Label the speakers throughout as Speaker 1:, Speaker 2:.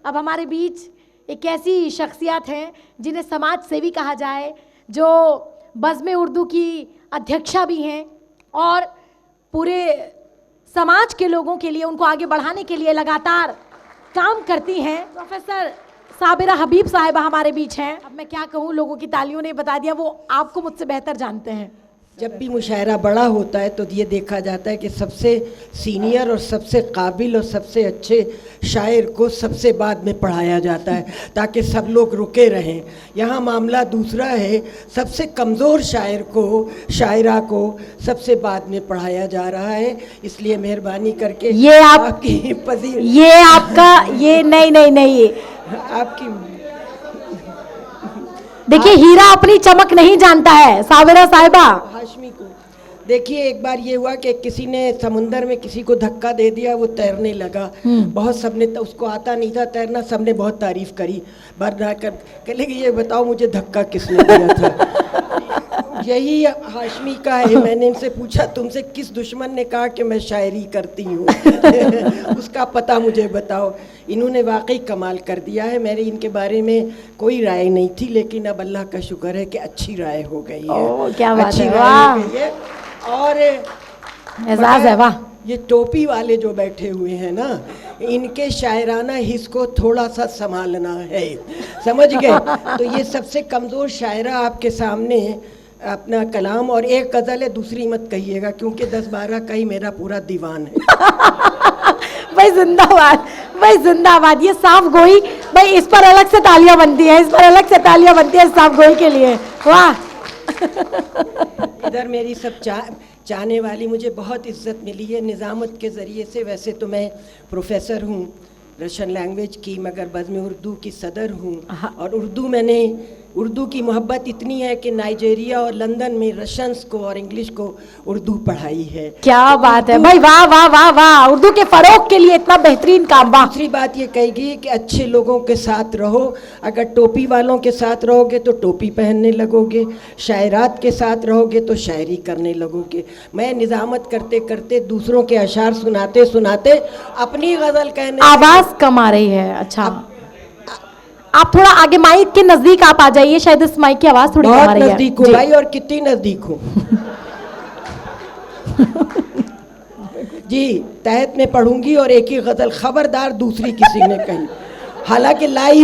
Speaker 1: अब हमारे बीच एक ऐसी शख्सियत हैं जिन्हें समाज सेवी कहा जाए, जो बज़्म उर्दू की अध्यक्षा भी हैं और पूरे समाज के लोगों के लिए, उनको आगे बढ़ाने के लिए लगातार काम करती हैं। प्रोफेसर साबिरा हबीब साहिबा हमारे बीच हैं। अब मैं क्या कहूँ, लोगों की तालियों ने बता दिया, वो आपको मुझसे बेहतर जानते हैं।
Speaker 2: जब भी मुशायरा बड़ा होता है तो ये देखा जाता है कि सबसे सीनियर और सबसे काबिल और सबसे अच्छे शायर को सबसे बाद में पढ़ाया जाता है ताकि सब लोग रुके रहें। यहाँ मामला दूसरा है, सबसे कमज़ोर शायर को, शायरा को सबसे बाद में पढ़ाया जा रहा है। इसलिए मेहरबानी करके
Speaker 1: ये
Speaker 2: आपकी पजीर,
Speaker 1: ये आपका, ये नहीं
Speaker 2: आपकी
Speaker 1: देखिए, हीरा अपनी चमक नहीं जानता है साबिरा साहिबा।
Speaker 2: हाशमी को देखिए, एक बार ये हुआ कि किसी ने समुंदर में किसी को धक्का दे दिया, वो तैरने लगा। बहुत सबने, उसको आता नहीं था तैरना, सबने बहुत तारीफ करी। बरना कर कहले कि ये बताओ मुझे धक्का किसने दिया था। यही हाशमी का है। मैंने इनसे पूछा तुमसे किस दुश्मन ने कहा कि मैं शायरी करती हूँ उसका पता मुझे बताओ। इन्होंने वाकई कमाल कर दिया है। मेरी इनके बारे में कोई राय नहीं थी, लेकिन अब अल्लाह का शुक्र है कि अच्छी राय हो गई है।
Speaker 1: क्या बात
Speaker 2: अच्छी
Speaker 1: है,
Speaker 2: राय हो गई है। और
Speaker 1: एजाज है, वाह।
Speaker 2: ये टोपी वाले जो बैठे हुए हैं ना, इनके शायराना हिस्स को थोड़ा सा संभालना है, समझ गए? तो ये सबसे कमज़ोर शायरा आपके सामने अपना कलाम, और एक गज़ल है, दूसरी मत कहिएगा क्योंकि 10-12 का ही मेरा पूरा दीवान है।
Speaker 1: भाई जिंदाबाद, भाई जिंदाबाद। ये साफ गोई, भाई इस पर अलग से तालियां बनती है, इस पर अलग से तालियां बनती है साफ गोई के लिए, वाह।
Speaker 2: इधर मेरी सब चाहने वाली, मुझे बहुत इज्जत मिली है निज़ामत के ज़रिए से। वैसे तो मैं प्रोफेसर हूँ रशियन लैंग्वेज की, मगर बज़्म उर्दू की सदर हूँ। और उर्दू की मोहब्बत इतनी है कि नाइजीरिया और लंदन में रशियंस को और इंग्लिश को उर्दू पढ़ाई है।
Speaker 1: क्या बात है भाई, वाह वाह वाह वाह। उर्दू के फ़रोग के लिए इतना बेहतरीन काम। वाह।
Speaker 2: दूसरी बात ये कहेगी कि अच्छे लोगों के साथ रहो। अगर टोपी वालों के साथ रहोगे तो टोपी पहनने लगोगे, शायरात के साथ रहोगे तो शायरी करने लगोगे। मैं निज़ामत करते करते, दूसरों के अशार सुनाते सुनाते अपनी गज़ल कहने,
Speaker 1: आवाज़ कम आ रही है। अच्छा, आप थोड़ा आगे माइक के नजदीक आप आ जाइए, शायद इस माइक की आवाज थोड़ी कम आ रही है।
Speaker 2: नजदीक हूँ भाई, और कितनी नजदीक हूँ जी। तहत में पढ़ूंगी और एक ही गजल, खबरदार दूसरी किसी ने कही। हालांकि लाई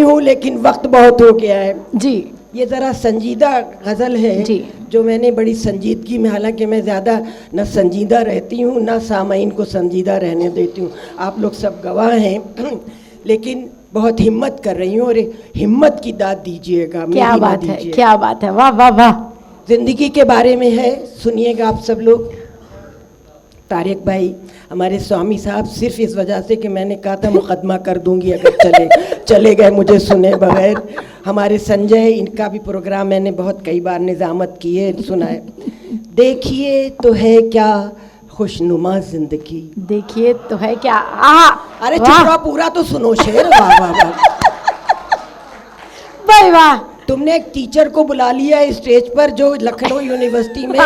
Speaker 2: हूँ लेकिन वक्त बहुत हो गया है
Speaker 1: जी।
Speaker 2: ये ज़रा संजीदा गज़ल है जी, जो मैंने बड़ी संजीदगी में, हालांकि मैं ज़्यादा न संजीदा रहती हूँ न सामाइन को संजीदा रहने देती हूँ, आप लोग सब गवाह हैं, लेकिन बहुत हिम्मत कर रही हूँ और हिम्मत की दाद दीजिएगा।
Speaker 1: क्या बात है, क्या बात है, वाह वाह वाह।
Speaker 2: ज़िंदगी के बारे में है, सुनिएगा आप सब लोग। तारिक भाई हमारे स्वामी साहब, सिर्फ इस वजह से कि मैंने कहा था मुकदमा कर दूंगी अगर चले गए मुझे सुने बगैर। हमारे संजय, इनका भी प्रोग्राम मैंने बहुत कई बार निज़ामत की है, सुनाए। देखिए तो है क्या खुशनुमा जिंदगी, देखिए तो है क्या। अरे चुप रहो, पूरा तो सुनो शेर। वाह वाह वाह भाई वाह। तुमने एक टीचर को बुला लिया है स्टेज पर जो लखनऊ यूनिवर्सिटी में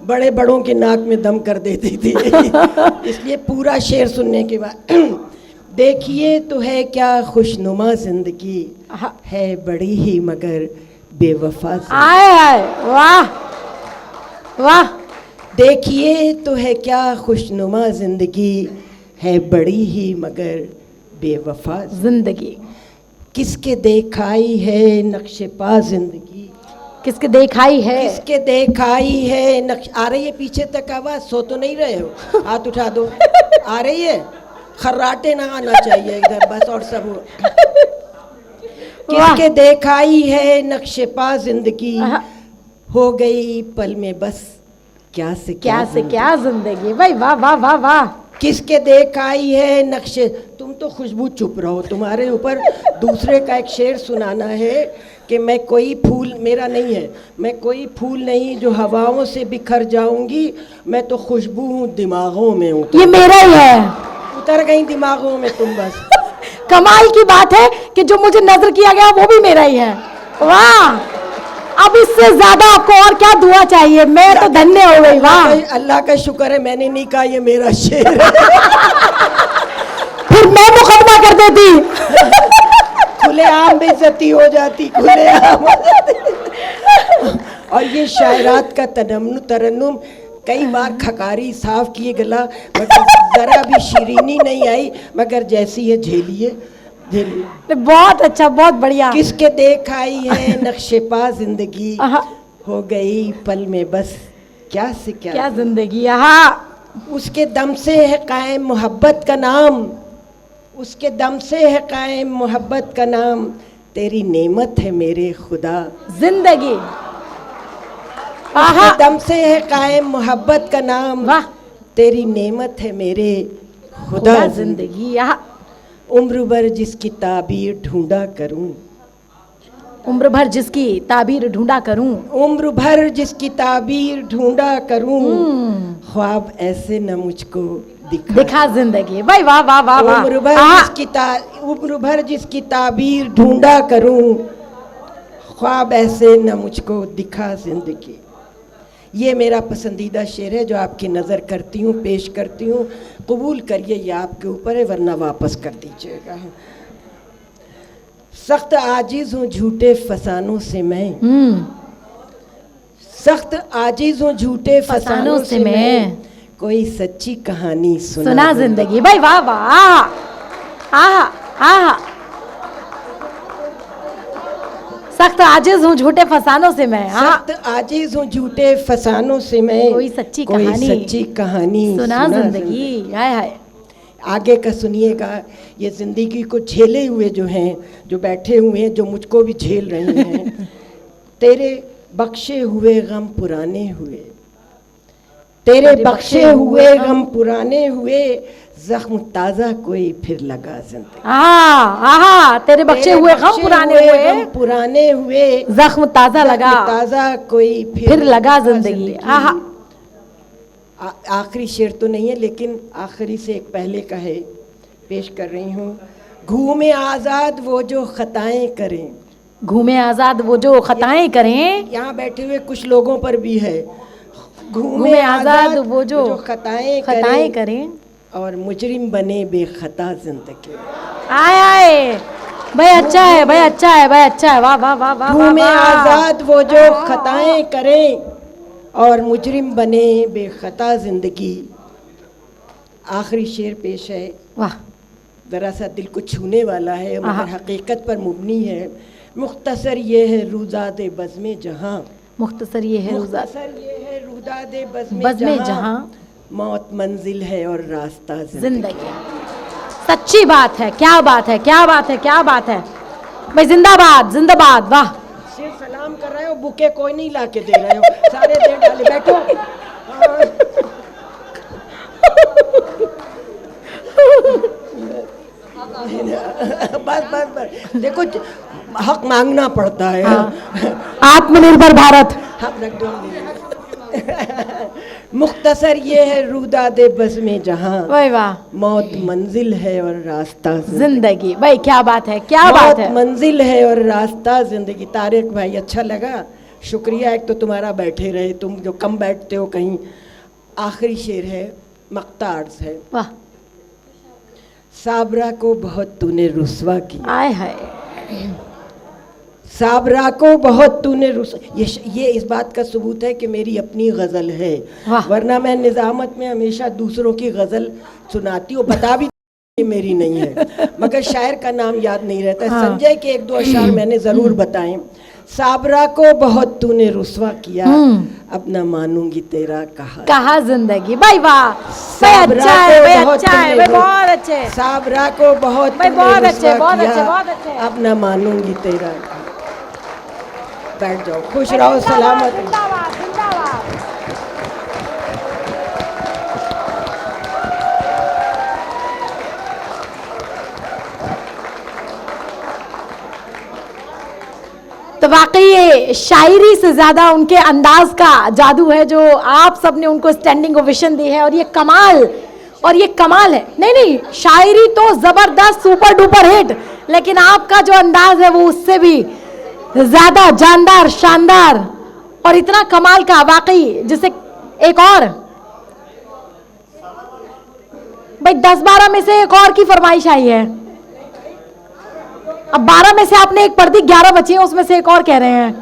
Speaker 2: बड़े बड़ों के नाक में दम कर देती थी इसलिए पूरा शेर सुनने के बाद देखिए तो है क्या खुशनुमा जिंदगी, है बड़ी ही मगर बेवफा। आए वाह वाह। देखिए तो है क्या खुशनुमा जिंदगी, है बड़ी ही मगर बेवफा जिंदगी। किसके देखाई है नक्शे पा जिंदगी, किसके देखाई है, किसके देखाई है नक्श। आ रही है पीछे तक आवाज, सो तो नहीं रहे हो? हाथ उठा दो। आ रही है? खर्राटे ना आना चाहिए इधर बस, और सब हो। किसके देखाई है नक्शे पा जिंदगी, हो गई पल में बस क्या से क्या जिंदगी। भाई वाह वाह वाह वाह। किसके देखाई है नक्शे, तुम तो खुशबू चुप रहो, तुम्हारे ऊपर दूसरे का एक शेर सुनाना है कि मैं कोई फूल मेरा नहीं है, मैं कोई फूल नहीं जो हवाओं से बिखर जाऊंगी, मैं तो खुशबू हूँ दिमागों में हूँ। ये मेरा ही है, उतर गई दिमागों में तुम बस। कमाल की बात है कि जो मुझे नजर किया गया वो भी मेरा ही है। वाह, अब इससे ज्यादा आपको और क्या दुआ चाहिए, मैं तो धन्य हो गई। वाह, अल्लाह का शुक्र है मैंने नहीं कहा ये मेरा शेर है फिर मैं मुकदमा
Speaker 1: क्या कर देती।
Speaker 2: खुलेआम बेइज्जती हो जाती, खुलेआम हो जाती। और ये शायरात का तरन्नुम कई बार खकारी साफ किए गला, मगर जरा भी शीरीनी नहीं आई, मगर जैसी है झेलिए झेलिए।
Speaker 1: बहुत अच्छा, बहुत बढ़िया।
Speaker 2: किसके देख आई है नक्शे पा जिंदगी, हो गई पल में बस क्या से
Speaker 1: क्या जिंदगी। हाँ,
Speaker 2: उसके दम से है कायम मोहब्बत का नाम, उसके दम से है कायम मोहब्बत का नाम, तेरी नेमत है मेरे खुदा
Speaker 1: जिंदगी।
Speaker 2: उसके दम से है कायम मोहब्बत का नाम,
Speaker 1: वाह,
Speaker 2: तेरी नेमत है मेरे खुदा
Speaker 1: जिंदगी। यहाँ
Speaker 2: उम्र भर जिसकी ताबीर ढूंढा करूं,
Speaker 1: उम्र भर जिसकी ताबीर ढूंढा करूं,
Speaker 2: उम्र भर जिसकी ताबीर ढूंढा करूं, ख्वाब ऐसे न मुझको
Speaker 1: दिखा जिंदगी। भाई वाह वाह वाह वाह।
Speaker 2: उम्र भर जिसकी ताबीर ढूंढा करूं, ख्वाब ऐसे न मुझको दिखा जिंदगी। ये मेरा पसंदीदा शेर है जो आपकी नज़र करती हूँ, पेश करती हूँ। कबूल करिए, ये आपके ऊपर है, वरना वापस कर दीजिएगा। सख्त आजिज हूँ झूठे फसानों से मैं, सख्त आजिज हूँ झूठे फसानों से मैं, कोई सच्ची कहानी सुना
Speaker 1: जिंदगी। भाई वाह वाह। आहा आहा। सख्त आजिज हूँ झूठे फसानों से मैं,
Speaker 2: सख्त आजिज हूँ झूठे फसानों से मैं,
Speaker 1: कोई सच्ची
Speaker 2: कहानी
Speaker 1: सुना जिंदगी। हाय हाय।
Speaker 2: आगे का सुनिएगा। ये ज़िंदगी को झेले हुए जो हैं, जो बैठे हुए हैं, जो मुझको भी झेल रहे हैं। तेरे बख्शे हुए गम पुराने हुए, तेरे बख्शे हुए गम पुराने हुए, जख्म ताज़ा कोई फिर लगा जिंदगी।
Speaker 1: आहा, तेरे बख्शे हुए गम
Speaker 2: पुराने हुए,
Speaker 1: जख्म ताज़ा लगा,
Speaker 2: ताज़ा कोई फिर
Speaker 1: लगा जिंदगी। आहा।
Speaker 2: आखिरी शेर तो नहीं है, लेकिन आखिरी से एक पहले का है, पेश कर रही हूँ। घूमे आज़ाद वो जो खताएं करें,
Speaker 1: घूमे आज़ाद वो जो खताएं करें,
Speaker 2: यहाँ बैठे हुए कुछ लोगों पर भी है।
Speaker 1: घूमे आज़ाद वो जो
Speaker 2: खताएं करें और मुजरिम बने बेखता जिंदगी।
Speaker 1: आए आए भाई, अच्छा है भाई, अच्छा है भाई, अच्छा है। वाह वाह वाह वाह।
Speaker 2: घूमे आज़ाद वो जो खताएं करें और मुजरिम बने बेखता जिंदगी। आखिरी शेर पेश है।
Speaker 1: वाह।
Speaker 2: ज़रा सा दिल को छूने वाला है, मगर हकीकत पर मुबनी है। मुख्तसर ये है रूदादे बज़्मे जहां,
Speaker 1: मुख्तसर ये है
Speaker 2: रूदादे
Speaker 1: बज़्मे जहां,
Speaker 2: मौत मंजिल है और रास्ता
Speaker 1: जिंदगी। सच्ची बात है, क्या बात है, क्या बात है, क्या बात है भाई। जिंदाबाद जिंदाबाद। वाह।
Speaker 2: सिर्फ सलाम कर रहे हो, बुके कोई नहीं ला के दे रहे हो, सारे दे डाले। बैठो। बस बस बस, देखो हक मांगना पड़ता है।
Speaker 1: आत्मनिर्भर भारत।
Speaker 2: हम रख दो। मुख्तसर ये है रूदादे बज़्मे जहां,
Speaker 1: वाह वाह,
Speaker 2: मौत मंजिल है और रास्ता
Speaker 1: जिंदगी। भाई क्या बात है, क्या बात है।
Speaker 2: मंजिल है और रास्ता जिंदगी। तारिक भाई अच्छा लगा, शुक्रिया। एक तो तुम्हारा बैठे रहे, तुम जो कम बैठते हो कहीं। आखिरी शेर है, मक्तार्स है।
Speaker 1: वाह।
Speaker 2: साबरा को बहुत तूने रुस्वा किया,
Speaker 1: आय हाय।
Speaker 2: साबरा को बहुत तूने ये इस बात का सबूत है कि मेरी अपनी गज़ल है, वरना मैं निज़ामत में हमेशा दूसरों की गज़ल सुनाती हूँ। बता भी मेरी नहीं है, मगर शायर का नाम याद नहीं रहता। संजय के एक दो अशार मैंने ज़रूर बताए। साबरा को बहुत तूने रुस्वा किया, अब न मानूंगी तेरा कहा
Speaker 1: जिंदगी। भाई वाह,
Speaker 2: साबरा को बहुत
Speaker 1: अच्छे।
Speaker 2: साबरा को बहुत
Speaker 1: बहुत अच्छे, बहुत अच्छे, बहुत अच्छे।
Speaker 2: अब न मानूंगी तेरा। बैठ जाओ, खुश रहो, सलामत।
Speaker 1: जिंदाबाद जिंदाबाद। तो वाकई ये शायरी से ज़्यादा उनके अंदाज का जादू है जो आप सबने उनको स्टैंडिंग ओवेशन दी है। और ये कमाल है। नहीं, शायरी तो ज़बरदस्त, सुपर डुपर हिट, लेकिन आपका जो अंदाज है वो उससे भी ज़्यादा जानदार, शानदार और इतना कमाल का। वाकई जिसे एक और भाई 10-12 में से एक और की फरमाइश आई है। अब 12 में से आपने एक पढ़ दी, 11 बची हैं, उसमें से एक और कह रहे हैं।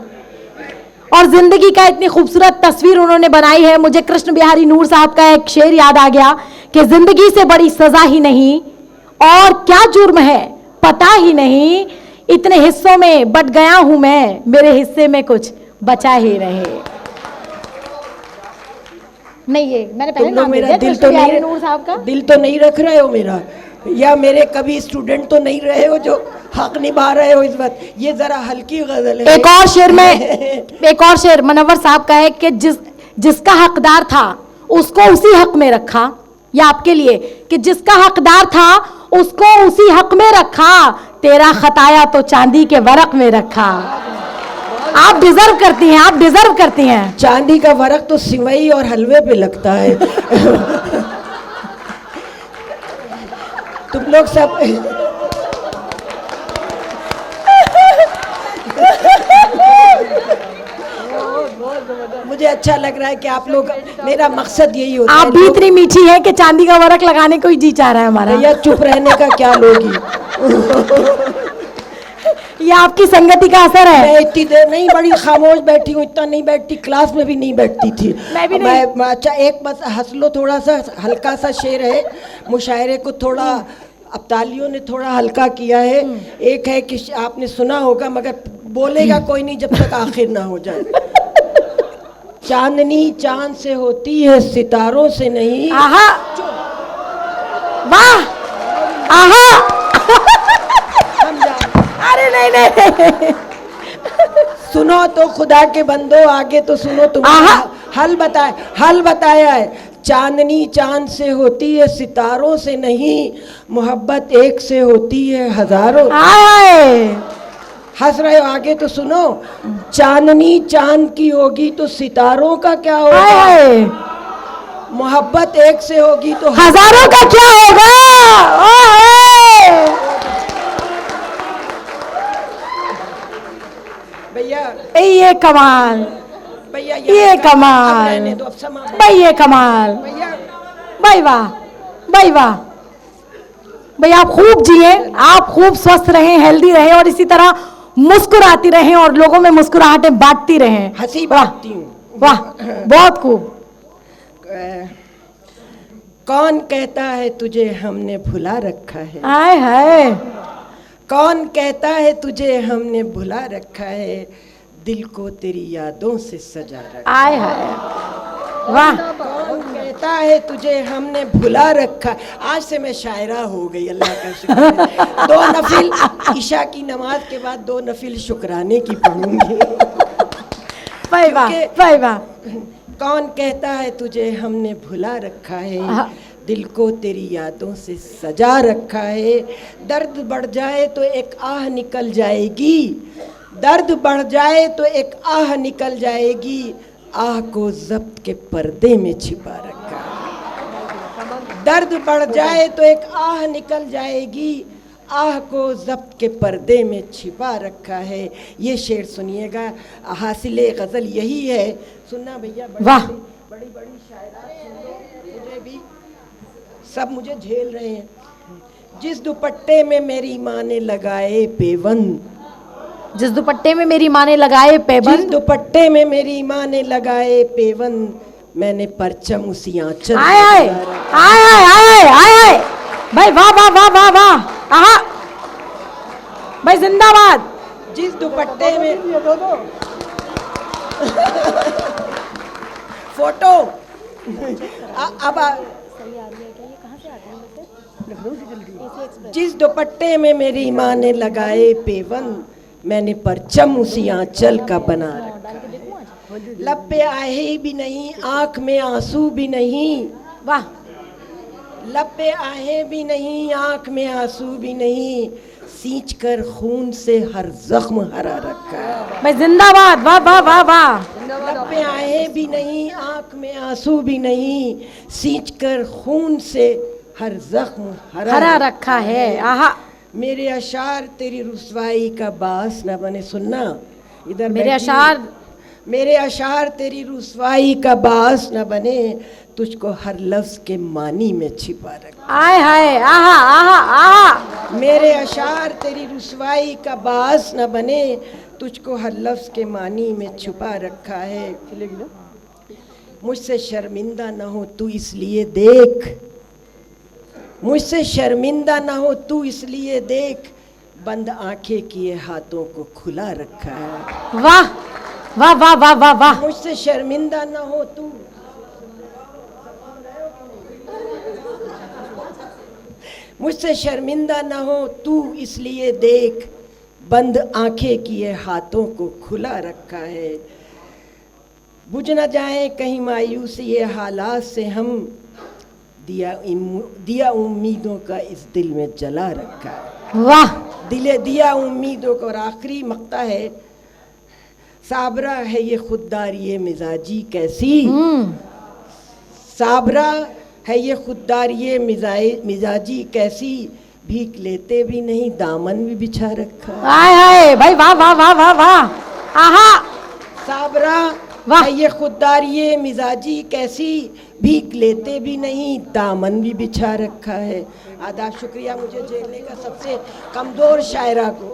Speaker 1: और जिंदगी का इतनी खूबसूरत तस्वीर उन्होंने बनाई है। मुझे कृष्ण बिहारी नूर साहब का एक शेर याद आ गया कि जिंदगी से बड़ी सजा ही नहीं और क्या जुर्म है पता ही नहीं, इतने हिस्सों में बट गया हूं मैं, मेरे हिस्से में कुछ बचा ही रहे। नहीं, ये मैंने पहले
Speaker 2: तुम लोग
Speaker 1: नाम
Speaker 2: मेरा
Speaker 1: दिया
Speaker 2: दिल
Speaker 1: कृष्ण
Speaker 2: तो
Speaker 1: बिहारी
Speaker 2: नहीं,
Speaker 1: नूर साहब का।
Speaker 2: दिल तो नहीं रख रहे हो मेरा, या मेरे कभी स्टूडेंट तो नहीं रहे हो जो हक निभा रहे हो इस वक्त। ये जरा हल्की गजल है।
Speaker 1: एक और शेर में एक और शेर मनव्वर साहब का है कि जिसका हकदार था उसको उसी हक में रखा, या आपके लिए कि जिसका हकदार था उसको उसी हक में रखा, तेरा खताया तो चांदी के वरक में रखा। आप डिजर्व करती हैं, आप डिजर्व करती हैं।
Speaker 2: चांदी का वरक तो सिवई और हलवे पे लगता है। तुम लोग सब मुझे अच्छा लग रहा है कि आप लोग, मेरा मकसद यही होता है।
Speaker 1: आप भी इतनी मीठी है कि चांदी का वरक लगाने को ही जी चाह रहा है हमारा।
Speaker 2: भैया चुप रहने का क्या लोगी।
Speaker 1: ये आपकी संगति का असर है।
Speaker 2: मैं इतनी देर नहीं, बड़ी खामोश बैठी हूँ, इतना नहीं बैठती, क्लास में भी नहीं बैठती थी।
Speaker 1: मैं भी नहीं।
Speaker 2: अच्छा एक बस हंस लो, थोड़ा सा हल्का सा शेर है, मुशायरे को थोड़ा अब तालियों ने थोड़ा हल्का किया है। एक है कि आपने सुना होगा मगर बोलेगा कोई नहीं जब तक आखिर ना हो जाए। चांदनी चांद से होती है सितारों से नहीं।
Speaker 1: आहा, वाह, आहा। अरे नहीं नहीं,
Speaker 2: सुनो तो खुदा के बंदो, आगे तो सुनो। तुम हल बताया है। चांदनी चांद से होती है सितारों से नहीं, मोहब्बत एक से होती है हजारों। हंस रहे हो, आगे तो सुनो। चांदनी चांद की होगी तो सितारों का क्या होगा, मोहब्बत एक से होगी तो
Speaker 1: हजारों का क्या होगा।
Speaker 2: भैया
Speaker 1: ये कमाल,
Speaker 2: भैया
Speaker 1: ये कमाल, भाई ये कमाल, भाई वाह, भाई वाह। भाई आप खूब जिए, आप खूब स्वस्थ रहें, हेल्दी रहें और इसी तरह मुस्कुराती रहें और लोगों में मुस्कुराहटें बांटती रहें।
Speaker 2: हंसी बांटती हूँ।
Speaker 1: वाह, बहुत खूब।
Speaker 2: कौन कहता है तुझे हमने भुला रखा है,
Speaker 1: आए हाय।
Speaker 2: कौन कहता है तुझे हमने भुला रखा है, दिल को तेरी यादों से सजा रखा।
Speaker 1: आए हाय, वाह।
Speaker 2: कौन कहता है तुझे हमने भुला रखा। आज से मैं शायरा हो गई, अल्लाह का शुक्र है। 2 नफिल ईशा की नमाज के बाद 2 नफिल शुक्राने की पढ़ूंगी।
Speaker 1: भाई वाह, भाई वाह।
Speaker 2: कौन कहता है तुझे हमने भुला रखा है, दिल को तेरी यादों से सजा रखा है। दर्द बढ़ जाए तो एक आह निकल जाएगी, दर्द बढ़ जाए तो एक आह निकल जाएगी, आह को ज़ब्त के पर्दे में छिपा रखा है। दर्द बढ़ जाए तो एक आह निकल जाएगी, आह को ज़ब्त के पर्दे में छिपा रखा है। ये शेर सुनिएगा, हासिले गज़ल यही है। सुनना भैया,
Speaker 1: वाह,
Speaker 2: बड़ी बड़ी शायरात सुन लो, मुझे भी सब मुझे झेल रहे हैं। जिस दुपट्टे में मेरी माँ ने लगाए पेवन,
Speaker 1: जिस दुपट्टे में मेरी माँ ने लगाए पेबंद,
Speaker 2: जिस दुपट्टे में मेरी माँ ने लगाए पेवन, मैंने परचम उसी आंचल।
Speaker 1: आए आए आए आए आए भाई, वाह वाह वाह वाह वाह। आहा भाई, जिंदाबाद।
Speaker 2: जिस दुपट्टे में फोटो अब जिस दुपट्टे में मेरी माँ ने लगाए पेवन, मैंने परचम उसी आंचल का बना रखा। लब पे आहे भी नहीं, आंख में आंसू भी नहीं।
Speaker 1: वाह,
Speaker 2: लब पे आहे भी नहीं, आंख में आंसू भी नहीं, सींच कर खून से हर जख्म हरा रखा।
Speaker 1: मैं जिंदाबाद, वाह वाह वाह वाह।
Speaker 2: लब पे आहे भी नहीं, आंख में आंसू भी नहीं, सींच कर खून से हर जख्म
Speaker 1: हरा रखा है। आहा,
Speaker 2: मेरे अशार तेरी रुसवाई का बास न बने। सुनना, इधर
Speaker 1: मेरे अशार
Speaker 2: मेरे अशार तेरी रुसवाई का बास न बने, तुझको हर लफ्ज के मानी में छिपा रखा।
Speaker 1: आय हाय, आहा आहा आहा।
Speaker 2: मेरे अशार तेरी रुसवाई का बास न बने, तुझको हर लफ्ज के मानी में छुपा रखा है। मुझसे शर्मिंदा न हो तू इसलिए देख, मुझसे शर्मिंदा न हो तू इसलिए देख, बंद आंखें किए हाथों को खुला रखा है।
Speaker 1: वाह वाह वाह वाह वाह वाह।
Speaker 2: मुझसे शर्मिंदा न हो तू, मुझसे शर्मिंदा न हो तू इसलिए देख, बंद आंखें किए हाथों को खुला रखा है। बुझ न जाए कहीं मायूसी ये हालात से हम, दिया उम्मीदों का इस दिल में जला रखा है।
Speaker 1: वाह।
Speaker 2: दिले दिया उम्मीदों को। और आखिरी मक्ता है, साबरा है ये खुददारी मिजाजी कैसी, साबरा है ये खुददारी मिजाजी कैसी, भीख लेते भी नहीं दामन भी बिछा रखा।
Speaker 1: हाय हाय भाई, वाह वाह वाह वाह वाह। आहा।
Speaker 2: साबरा
Speaker 1: वाह।
Speaker 2: है ये खुददारी मिजाजी कैसी, भीख लेते भी नहीं दामन भी बिछा रखा है। आदाब, शुक्रिया मुझे झेलने का सबसे कमज़ोर शायरा को।